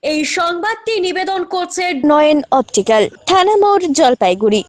এই সংবাদটি নিবেদন করছে নয়ন অপটিক্যাল, থানা মোড়, জলপাইগুড়ি।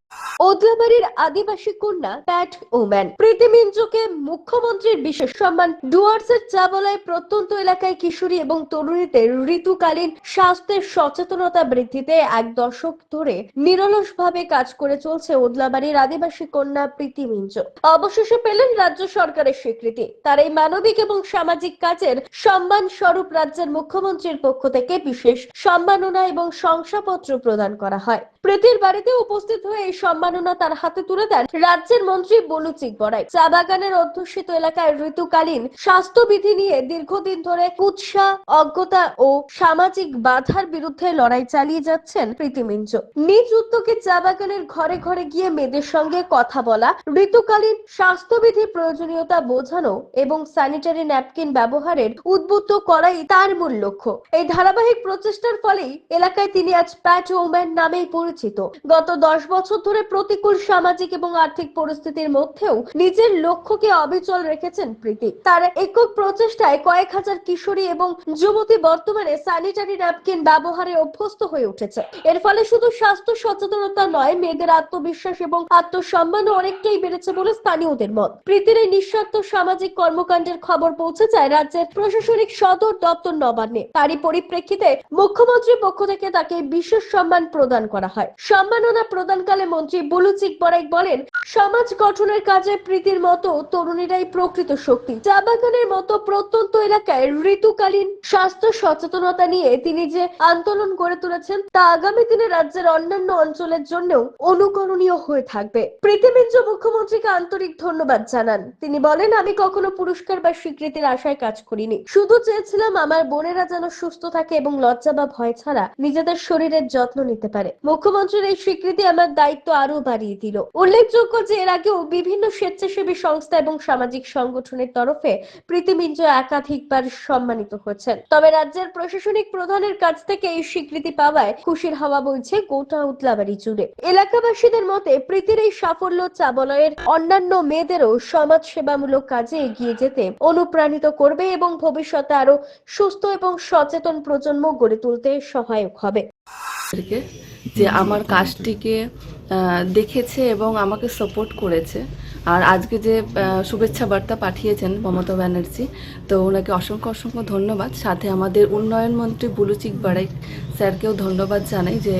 ওদলাবাড়ির আদিবাসী কন্যা প্যাট ওম্যান প্রীতি মিঞ্জুকে মুখ্যমন্ত্রীর বিশেষ সম্মান। ডুয়ার্সের চাবলায় প্রত্যন্ত এলাকায় কিশোরী এবং তরুণীদের ঋতুকালীন স্বাস্থ্যের সচেতনতা বৃদ্ধিতে এক দশক ধরে নিরলসভাবে কাজ করে চলছে ওদলাবাড়ির আদিবাসী কন্যা প্রীতি মিঞ্জু। অবশেষে পেলেন রাজ্য সরকারের স্বীকৃতি। তার এই মানবিক এবং সামাজিক কাজের সম্মান স্বরূপ রাজ্যের মুখ্যমন্ত্রীর পক্ষ থেকে বিশেষ সম্মাননা এবং শংসাপত্র প্রদান করা হয়। প্রীতির বাড়িতে উপস্থিত হয়ে এই সম্মাননা তার হাতে তুলে দেন রাজ্যের মন্ত্রী বুলু চিকবরাই। চা বাগানের অধ্যুষিত এলাকায় ঋতুকালীন স্বাস্থ্যবিধি নিয়ে দীর্ঘদিন ধরে কুৎসা, অজ্ঞতা ও সামাজিক বাধার বিরুদ্ধে লড়াই চালিয়ে যাচ্ছেন প্রীতি মিঞ্জু। নিজ উদ্যোগে চা বাগানের ঘরে ঘরে গিয়ে মেয়েদের সঙ্গে কথা বলা, ঋতুকালীন স্বাস্থ্যবিধি প্রয়োজনীয়তা বোঝানো এবং স্যানিটারি ন্যাপকিন ব্যবহারের উদ্বুদ্ধ করাই তার মূল লক্ষ্য। এই ধারাবাহিক প্রচেষ্টার ফলেই এলাকায় তিনি আজ প্যাট ওম্যান নামেই পরিচিত। গত 10 বছর ধরে প্রতিকূল সামাজিক এবং আর্থিক পরিস্থিতির মধ্যেও নিজের লক্ষ্যকে অবিচল রেখেছেন প্রীতি। তার একক প্রচেষ্টায় কয়েক হাজার কিশোরী এবং যুবতী বর্তমানে স্যানিটারি ন্যাপকিন ব্যবহারে অভ্যস্ত হয়ে উঠেছে। এর ফলে শুধু স্বাস্থ্য সচেতনতা নয়, মেয়েদের আত্মবিশ্বাস এবং আত্মসম্মানও অনেকটাই বেড়েছে বলে স্থানীয়দের মত। প্রীতির এই নিঃস্বার্থ সামাজিক কর্মকাণ্ডের খবর পৌঁছে যায় রাজ্যের প্রশাসনিক সদর দপ্তর নবান্নে। তারই পরিপ্রেক্ষিতে মুখ্যমন্ত্রীর পক্ষ থেকে তাকে বিশেষ সম্মান প্রদান করা হয়। সম্মাননা প্রদানকালে মন্ত্রী বুলু চিকবরাই বলেন, সমাজ গঠনের কাজে প্রীতির মতো তরুণীরাই প্রকৃত শক্তি। চা বাগানের মতো প্রত্যন্ত এলাকায় ঋতুকালীন স্বাস্থ্য সচেতনতা নিয়ে তিনি যে আন্দোলন গড়ে তুলেছেন তা আগামী দিনে রাজ্যের অন্যান্য অঞ্চলের জন্যও অনুকরণীয় হয়ে থাকবে। প্রীতি মিঞ্জু মুখ্যমন্ত্রীকে আন্তরিক ধন্যবাদ জানান। তিনি বলেন, আমি কখনো পুরস্কার বা স্বীকৃতির আশায় কাজ করিনি, শুধু চেয়েছিলাম আমার বোনেরা যেন সুস্থ থাকে এবং লজ্জা বা ভয় ছাড়া নিজেদের শরীরের যত্ন নিতে পারে। মুখ্যমন্ত্রীর এই স্বীকৃতি আমার দায়িত্ব আরো বাড়িয়ে দিল। উল্লেখযোগ্য যে এর আগেও বিভিন্ন স্বেচ্ছাসেবী সংস্থা এবং সামাজিক সংগঠনের তরফে প্রীতি মিঞ্জু একাধিকবার সম্মানিত হয়েছেন। তবে রাজ্যের প্রশাসনিক প্রধানের কাছ থেকে এই স্বীকৃতি পাওয়ায় খুশির হাওয়া বইছে গোটা উদলাবাড়ি জুড়ে। এলাকাবাসীদের মতে প্রীতির এই সাফল্য চাবলয়ের অন্যান্য মেয়েদেরও সমাজ সেবামূলক কাজে এগিয়ে যেতে অনুপ্রাণিত করবে এবং ভবিষ্যতে আরো সুস্থ এবং সচেতন প্রজন্ম গড়ে তুলতে সহায়ক হবে। যে আমার কাজটিকে দেখেছে এবং আমাকে সাপোর্ট করেছে, আর আজকে যে শুভেচ্ছা বার্তা পাঠিয়েছেন মমতা ব্যানার্জি, তো ওনাকে অসংখ্য অসংখ্য ধন্যবাদ। সাথে আমাদের উন্নয়ন মন্ত্রী বুলু চিকবরাই স্যারকেও ধন্যবাদ জানাই যে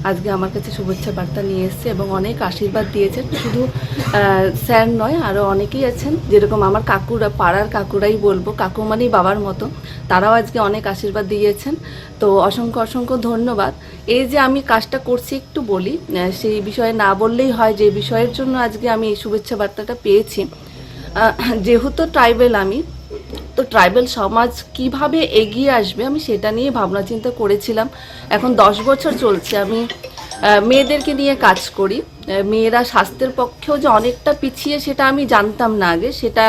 আজকে আমার কাছে শুভেচ্ছা বার্তা নিয়ে এসছে এবং অনেক আশীর্বাদ দিয়েছেন। শুধু স্যার নয়, আরও অনেকেই আছেন, যেরকম আমার কাকুরা, পাড়ার কাকুরাই বলবো, কাকু মানেই বাবার মতো, তারাও আজকে অনেক আশীর্বাদ দিয়েছেন। তো অসংখ্য অসংখ্য ধন্যবাদ। এই যে আমি কাজটা করছি একটু বলি, সেই বিষয়ে না বললেই হয় যে বিষয়ের জন্য আজকে আমি এই শুভেচ্ছা বার্তাটা পেয়েছি। যেহেতু ট্রাইবেল আমি, তো ট্রাইবেল সমাজ কিভাবে এগিয়ে আসবে আমি সেটা নিয়ে ভাবনা চিন্তা করেছিলাম। এখন 10 বছর চলছে আমি মেয়েদেরকে নিয়ে কাজ করি। মেয়েরা স্বাস্থ্যের পক্ষেও যে অনেকটা পিছিয়ে সেটা আমি জানতাম না আগে। সেটা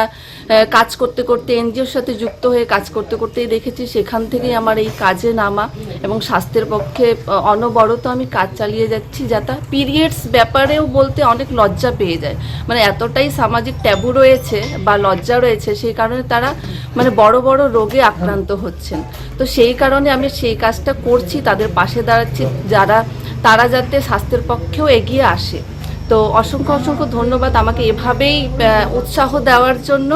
কাজ করতে করতে, এনজিওর সাথে যুক্ত হয়ে কাজ করতে করতেই দেখেছি। সেখান থেকেই আমার এই কাজে নামা এবং স্বাস্থ্যের পক্ষে অনবরত আমি কাজ চালিয়ে যাচ্ছি। যাতে পিরিয়ডস ব্যাপারেও বলতে অনেক লজ্জা পেয়ে যায়, মানে এতটাই সামাজিক ট্যাবু রয়েছে বা লজ্জা রয়েছে, সেই কারণে তারা মানে বড় বড় রোগে আক্রান্ত হচ্ছেন। তো সেই কারণে আমি সেই কাজটা করছি, তাদের পাশে দাঁড়াচ্ছি, তারা যাতে স্বাস্থ্যের পক্ষেও এগিয়ে আসে। তো অসংখ্য অসংখ্য ধন্যবাদ আমাকে এভাবেই উৎসাহ দেওয়ার জন্য।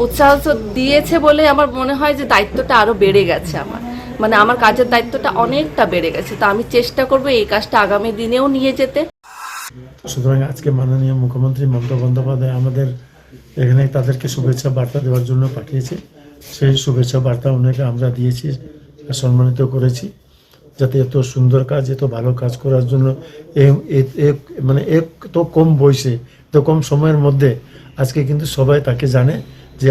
উৎসাহ দিয়েছে বলে আমার মনে হয় যে দায়িত্বটা আরও বেড়ে গেছে আমার, মানে আমার কাজের দায়িত্বটা অনেকটা বেড়ে গেছে। তো আমি চেষ্টা করবো এই কাজটা আগামী দিনেও নিয়ে যেতে। সুতরাং আজকে মাননীয় মুখ্যমন্ত্রী মমতা বন্দ্যোপাধ্যায় আমাদের এখানে তাদেরকে শুভেচ্ছা বার্তা দেওয়ার জন্য পাঠিয়েছে। সেই শুভেচ্ছা বার্তা ওনাকে আমরা দিয়েছি, সম্মানিত করেছি, যাতে এত সুন্দর কাজ, এত ভালো কাজ করার জন্য মানে এত কম বয়সে, এত কম সময়ের মধ্যে আজকে কিন্তু সবাই তাকে জানে যে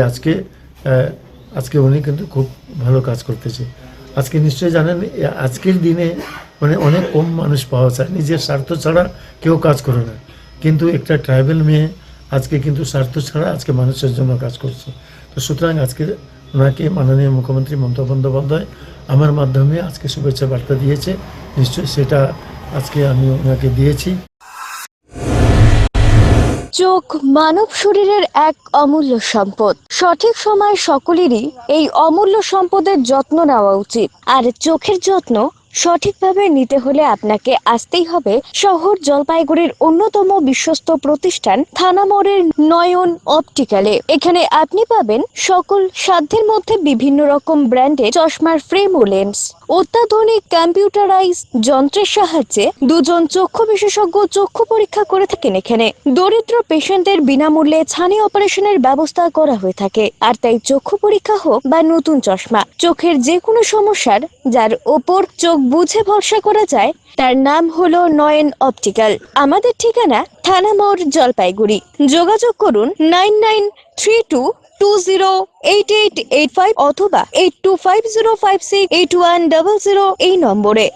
আজকে উনি কিন্তু খুব ভালো কাজ করতেছে। আজকে নিশ্চয়ই জানেন আজকের দিনে মানে অনেক কম মানুষ পাওয়া যায়, নিজের স্বার্থ ছাড়া কেউ কাজ করে না, কিন্তু একটা ট্রাইবেল মেয়ে আজকে কিন্তু স্বার্থ ছাড়া আজকে মানুষের জন্য কাজ করছে। তো সুতরাং আজকে ওনাকে মাননীয় মুখ্যমন্ত্রী মমতা বন্দ্যোপাধ্যায় আমার মাধ্যমে আজকে শুভেচ্ছা বার্তা দিয়েছে। নিশ্চয়ই সেটা আজকে আমি ওনাকে দিয়েছি। চোখ মানব শরীরের এক অমূল্য সম্পদ। সঠিক সময় সকলেরই এই অমূল্য সম্পদের যত্ন নেওয়া উচিত। আর চোখের যত্ন সঠিকভাবে নিতে হলে আপনাকে আসতেই হবে শহর জলপাইগুড়ির অন্যতম বিশ্বস্ত প্রতিষ্ঠান থানা মোড়ের নয়ন অপটিক্যালে। এখানে আপনি পাবেন সকল সাধ্যের মধ্যে বিভিন্ন রকম ব্র্যান্ডের চশমার ফ্রেম ও লেন্স। অত্যাধুনিক কম্পিউটারাইজ যন্ত্রের সাহায্যে দুজন চক্ষু বিশেষজ্ঞ চক্ষু পরীক্ষা করে থাকেন এখানে। দরিদ্র পেশেন্টদের বিনামূল্যে ছানি অপারেশনের ব্যবস্থা করা হয়ে থাকে। আর তাই চক্ষু পরীক্ষা হোক বা নতুন চশমা, চোখের যে কোনো সমস্যার যার ওপর চোখ বুঝে ভরসা করা যায় তার নাম হলো নয়ন অপটিক্যাল। আমাদের ঠিকানা থানা মোড় জলপাইগুড়ি। যোগাযোগ করুন 9932208885 অথবা 8250568100 এই নম্বরে।